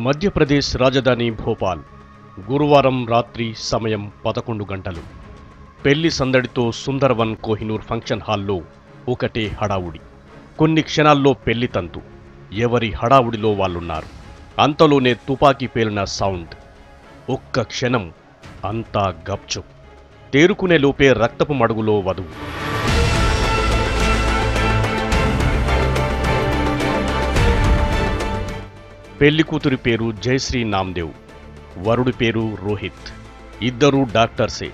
మధ్యప్రదేశ్ రాజధాని భోపాల్ గురువారం రాత్రి సమయం 11 గంటలు. పెళ్లి సందడితో సుందర్వన్ కోహినూర్ ఫంక్షన్ హాల్లో ఒకటే హడావుడి. కొన్ని క్షణాల్లో పెళ్లి తంతు. ఎవరి హడావుడిలో వాళ్ళున్నారు. అంతలోనే తుపాకీ పేలిన సౌండ్. ఒక్క క్షణం అంతా గప్చుప్. తేరుకునే లోపే రక్తపు మడుగులో వధువు. పెళ్లి కూతురి పేరు జయశ్రీ నామ్దేవ్, వరుడి పేరు రోహిత్. ఇద్దరూ డాక్టర్సే.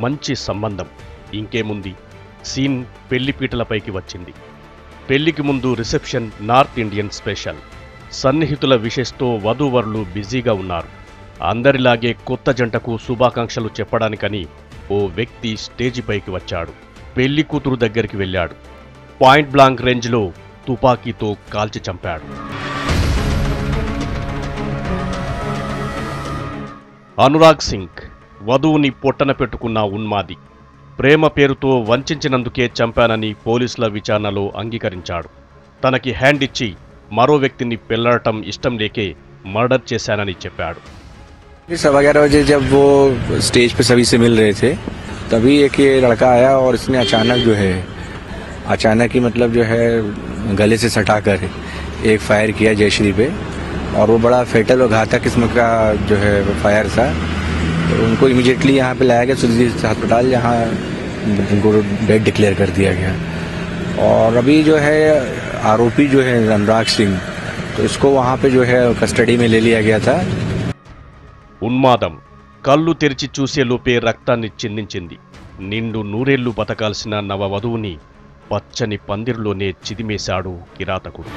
మంచి సంబంధం. ఇంకేముంది, సీన్ పెళ్లిపీటలపైకి వచ్చింది. పెళ్లికి ముందు రిసెప్షన్ నార్త్ ఇండియన్ స్పెషల్. సన్నిహితుల విషెస్తో వధూవరులు బిజీగా ఉన్నారు. అందరిలాగే కొత్త జంటకు శుభాకాంక్షలు చెప్పడానికని ఓ వ్యక్తి స్టేజిపైకి వచ్చాడు. పెళ్లి కూతురు దగ్గరికి వెళ్ళాడు. పాయింట్ బ్లాంక్ రేంజ్లో తుపాకీతో కాల్చి చంపాడు. అనురాగ్ సింగ్ వధువుని పొట్టన పెట్టుకున్న ఉన్మాది. ప్రేమ పేరుతో వంచినందుకే చంపానని పోలీసుల విచారణలో అంగీకరించాడు. తనకి హ్యాండ్ ఇచ్చి మరో వ్యక్తిని పెళ్లాడటం ఇష్టం లేకే మర్డర్ చేశానని చెప్పాడు. 11:15 बजे जब वो स्टेज पे सभी से मिल रहे थे तभी एक ये लड़का आया और इसने अचानक ही मतलब जो है गले से सटाकर एक फायर किया जयश्री पे, और वो बड़ा फेटल और घातक किस्म का जो है फायर था. तो उनको इमीडिएटली यहाँ पे लाया गया सुधीर अस्पताल, जहाँ उनको डेड डिक्लेयर कर दिया गया. और अभी जो है आरोपी जो है अनुराग सिंह, तो इसको वहाँ पे जो है कस्टडी में ले लिया गया था. ఉన్మాదం కళ్ళు తెరిచి చూసేలోపే రక్తాన్ని చిందించింది. నిండు నూరేళ్లు బతకాల్సిన నవవధువుని పచ్చని పందిర్లోనే చిదిమేశాడు కిరాతకుడు.